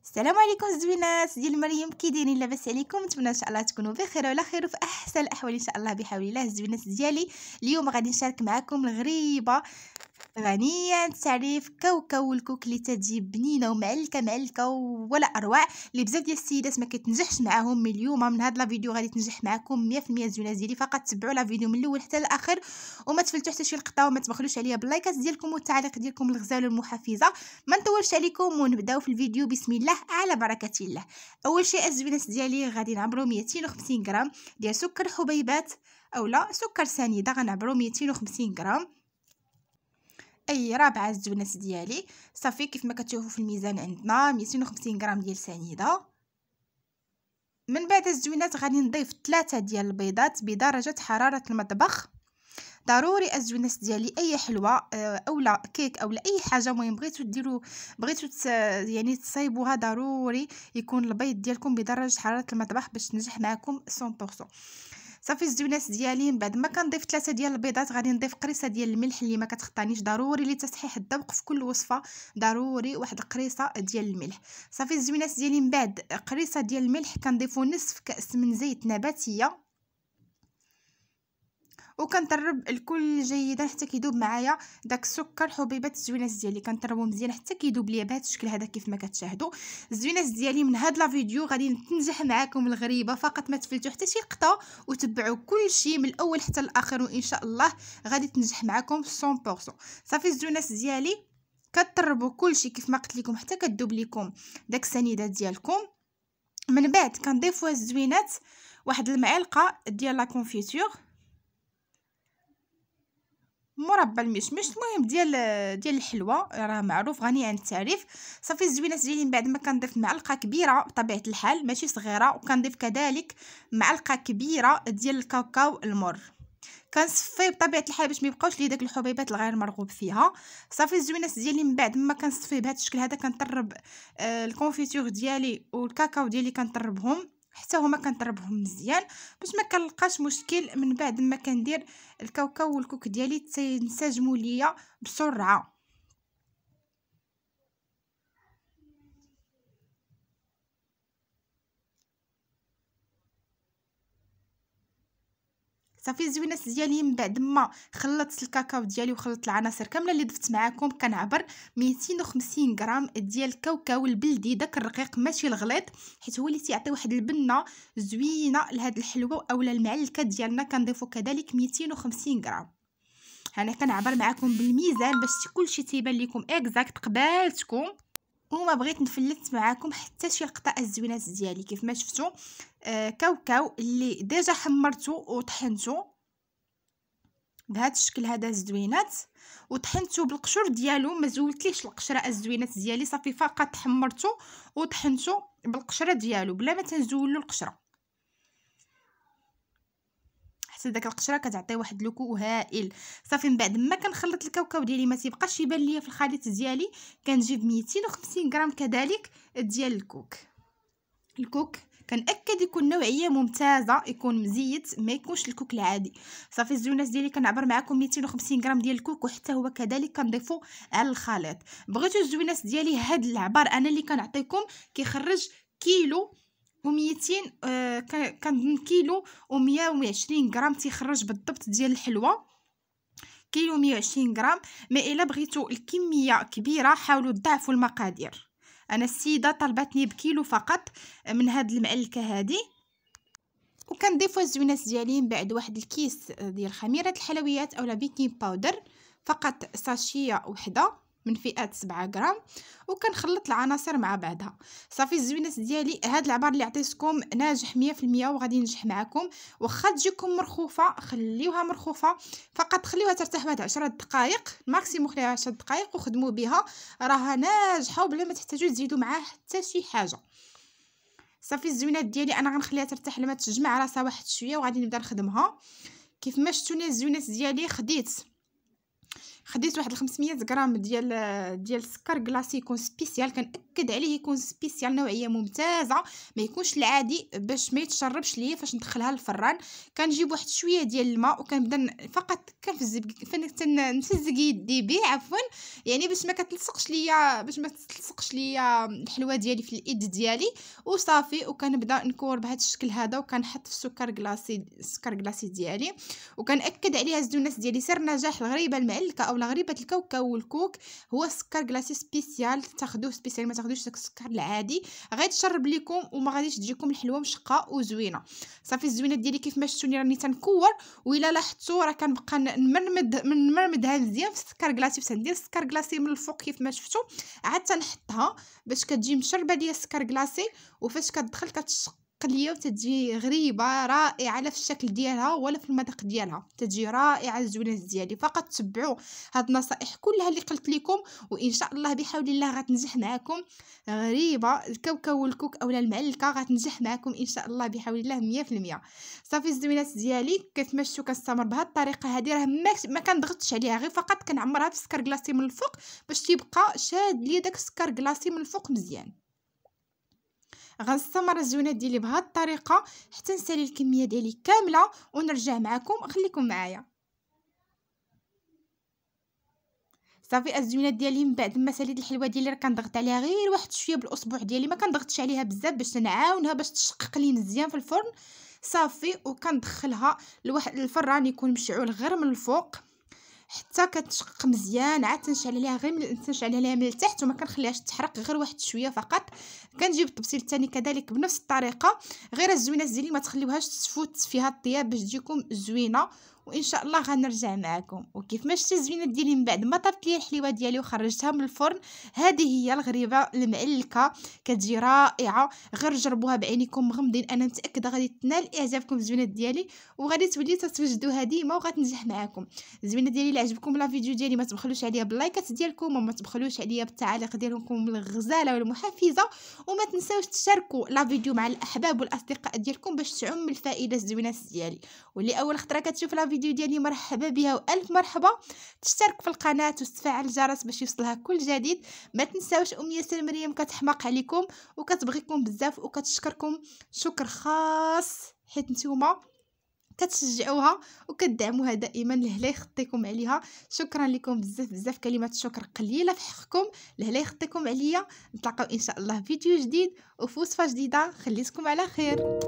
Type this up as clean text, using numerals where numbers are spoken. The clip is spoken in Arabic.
السلام عليكم الزوينات ديال مريم، كي دايرين؟ لاباس عليكم؟ نتمنى ان شاء الله تكونوا بخير وعلى خير وفي احسن الاحوال ان شاء الله بحول الله. الزوينات ديالي اليوم غادي نشارك معكم الغريبه غنية تعريف كاوكاو، الكوك اللي تجيب بنينه ومعلكه ولا اروع، اللي بزاف ديال السيدات ما كتنجحش معاهم. من اليوم من هذا لا فيديو غادي تنجح معكم 100% الزوينات ديالي. فقط تبعوا لا فيديو من الاول حتى الاخر وما تفلتوا حتى شي لقطه، وما تبخلوش عليا باللايكات ديالكم والتعليق ديالكم الغزال والمحفزه. ما نطولش عليكم ونبداو في الفيديو بسم الله على بركه الله. اول شيء الزوينات ديالي غادي نعبروا 250 غرام ديال سكر حبيبات اولا سكر سنيده، غنعبروا 250 غرام. اي رابعه الزوينات ديالي صافي كيف ما كتشوفوا في الميزان عندنا 250 غرام ديال سنيده. من بعد الزوينات غادي نضيف 3 ديال البيضات بدرجه حراره المطبخ. ضروري الزوينات ديالي اي حلوه اولا كيك اولا اي حاجه مهم بغيتو ديروا يعني تصايبوها، ضروري يكون البيض ديالكم بدرجه حراره المطبخ باش تنجح معكم 100%. صافي الزوينات ديالي من بعد ما كنضيف 3 ديال البيضات غادي نضيف قريصه ديال الملح اللي ما كتخطانيش، ضروري لتصحيح الذوق في كل وصفه ضروري واحد القريصه ديال الملح. صافي الزوينات ديالي من بعد قريصه ديال الملح كنضيفوا نصف كاس من زيت نباتيه وكنطرب الكل جيدا حتى كيذوب معايا داك السكر حبيبات الزوينات ديالي. كنطربو مزيان حتى كيذوب ليا بهذا الشكل هذا كيف ما كتشاهدوا. الزوينات ديالي من هاد لا فيديو غادي تنجح معاكم الغريبه، فقط ما تفلتوا حتى شي لقطه وتبعوا كل شيء من الاول حتى الاخر وان شاء الله غادي تنجح معاكم 100%. صافي الزوينات ديالي كتطربوا كل شيء كيف ما قلت لكم حتى كتذوب لكم داك السنيده ديالكم. من بعد كنضيفوا الزوينات واحد المعلقه ديال لا كونفيتور مربى المشمش، المهم ديال الحلوه راه معروف غني عن التعريف. صافي الزوينات ديالي من بعد ما كنضيف معلقه كبيره بطبيعه الحال ماشي صغيره، وكنضيف كذلك معلقه كبيره ديال الكاكاو المر. كنصفيه بطبيعه الحال باش ما يبقاوش لي داك الحبيبات الغير مرغوب فيها. صافي الزوينات ديالي من بعد ما كنصفيه بهذا الشكل هذا كنطرب الكونفيتور ديالي والكاكاو ديالي كنطربهم حتى هما كنطربهم مزيان باش ما كنلقاش مشكل. من بعد ما كندير الكاوكاو والكوك ديالي تينسجموا ليا بسرعه. صافي الزوينات ديالي من بعد ما خلطت الكاكاو ديالي وخلطت العناصر كامله اللي ضفت معكم كنعبر 250 غرام ديال الكاوكاو البلدي داك الرقيق ماشي الغليظ، حيت هو اللي تيعطي واحد البنه زوينه لهاد الحلوه اولا المعلكه ديالنا. كنضيفوا كذلك 250 غرام. انا كنعبر معكم بالميزان باش كلشي تيبان لكم اكزاكت قبالتكم وما بغيت نفلت معاكم حتى شي لقطه. الزوينات ديالي كيف ما شفتوا كاوكاو اللي ديجا حمرته وطحنته بهذا الشكل هذا الزوينات، وطحنته بالقشور ديالو ما زولتليش القشره الزوينات ديالي، صافي فقط حمرته وطحنته بالقشره ديالو بلا ما تنزولوا القشره حتى داك القشره كتعطي واحد لوكو هائل. صافي من بعد ما كنخلط الكاوكاو ديالي ما تيبقاش يبان ليا في الخليط ديالي كنجيب 250 غرام كذلك ديال الكوك كنأكد يكون نوعيه ممتازه، يكون مزيت ما يكونش الكوك العادي. صافي الزوينات ديالي كنعبر معكم 250 غرام ديال الكوك وحتى هو كذلك كنضيفو على الخليط. بغيتو الزوينات ديالي هاد العبار انا اللي كنعطيكم كيخرج كيلو و200 كان كيلو و120 غرام تيخرج بالضبط ديال الحلوه، كيلو 120 غرام. ما الا بغيتو الكميه كبيره حاولوا تضاعفوا المقادير. انا السيده طلبتني بكيلو فقط من هاد المعلكه هذه. وكنضيفوا الزوينات ديالي من بعد واحد الكيس ديال خميره الحلويات اولا بيكين باودر، فقط ساشيه وحده من فئه 7 غرام، وكنخلط العناصر مع بعضها. صافي الزوينات ديالي هاد العبار اللي عطيتكم ناجح 100% وغادي ينجح معكم. واخا تجيكم مرخوفه خليوها مرخوفه، فقط خليوها ترتاح واحد 10 دقائق ماكسيموم، خليوها 10 دقائق وخدموا بها راها ناجحه وبلا ما تحتاجوا تزيدوا معاه حتى شي حاجه. صافي الزوينات ديالي انا غنخليها ترتاح لما تجمع راسها واحد شويه وغادي نبدا نخدمها. كيف ما شفتوني الزوينات ديالي خديت واحد 500 غرام ديال السكر كلاصي يكون سبيسيال، كنأكد عليه يكون سبيسيال، نوعيه ممتازه، ما يكونش العادي باش ما يتشربش ليا فاش ندخلها للفران. كنجيب واحد شويه ديال الماء وكنبدا فقط نفزق يدي به عفوا، يعني باش ما كتلصقش ليا، الحلوه ديالي في الايد ديالي وصافي. وكنبدا نكور بهذا الشكل هذا، وكنحط في السكر كلاصي ديالي، وكنأكد عليها الزونات ديالي سر نجاح الغريبه المعلكه او غريبه الكاوكاو والكوك هو السكر كلاصي سبيسيال. تاخذوه سبيسيال، ما تاخذوش داك السكر العادي، غيتشرب لكم وما غاديش تجيكم الحلوه مشقه وزوينه. صافي الزوينات ديالي كيف ما شفتوني راني تنكور، وإلا لاحظتوا راه كنبقى نمرمدها مزيان في السكر كلاصي، باش ندير السكر كلاصي من الفوق كيف ما شفتوا، عاد تنحطها باش كتجي مشربه ليا السكر كلاصي، وفاش كتدخل كتشق ليا وتجي غريبه رائعه، لا في الشكل ديالها ولا في المذاق ديالها، تجي رائعه الزوينات ديالي. فقط تبعوا هاد النصائح كلها اللي قلت لكم، وان شاء الله بحول الله غتنجح معكم. غريبه الكاوكاو والكوك اولا المعلكه غتنجح معكم ان شاء الله بحول الله 100%. صافي الزوينات ديالي كيف ما شفتوا كنستمر بهاد الطريقه هذه، راه ما كنضغطش عليها، غير فقط كنعمرها بالسكر كلاصي من الفوق باش تيبقى شاد ليا داك السكر كلاصي من الفوق مزيان. غنستمر الزوينات ديالي بهاد الطريقه حتى نسالي الكميه ديالي كامله ونرجع معكم، خليكم معايا. صافي الزوينات ديالي من بعد ما ساليت الحلوه ديالي راه كنضغط عليها غير واحد شويه بالاصبع ديالي، ما كنضغطش عليها بزاف باش نعاونها باش تشقق لي مزيان في الفرن. صافي وكندخلها لواحد الفران يكون مشعول غير من الفوق حتى كتشقق مزيان، عاد تنشعل عليها من التحت وما كنخليهاش تحرق غير واحد شويه فقط. كنجيب الطبسيل الثاني كذلك بنفس الطريقه، غير الزوينات ديالي ما تخليوهاش تفوت فيها الطياب باش تجيكم زوينه، وان شاء الله غنرجع معكم. وكيف ما شفتي الزوينات ديالي من بعد ما طابت لي الحليوه ديالي وخرجتها من الفرن، هذه هي الغريبه المعلكه، كتجي رائعه. غير جربوها بعينيكم مغمضين، انا متاكده غادي تنال اعجابكم الزوينات ديالي، وغادي توليو تتوجدوها ديما وغتنجح معكم. الزوينات ديالي اللي عجبكم لا فيديو ديالي ما تبخلوش عليا باللايكات ديالكم، وما تبخلوش عليا بالتعاليق ديالكم الغزاله والمحفزه، وما تنساوش تشاركوا لا فيديو مع الاحباب والاصدقاء ديالكم باش تعم الفائده الزوينات ديالي. واللي اول خطره كتشوف لا فيديو ديالي مرحبا بها والف مرحبا، تشترك في القناه وتفعل الجرس باش يوصلها كل جديد. ما تنساوش ام ياسر مريم كتحماق عليكم وكتبغيكم بزاف وكتشكركم شكر خاص حيت نتوما كتشجعوها وكتدعموها دائما، لهلا يخطيكم عليها. شكرا لكم بزاف بزاف، كلمات الشكر قليله في حقكم، لهلا يخطيكم عليا. نتلاقاو ان شاء الله فيديو جديد وفي وصفه جديده، خليتكم على خير.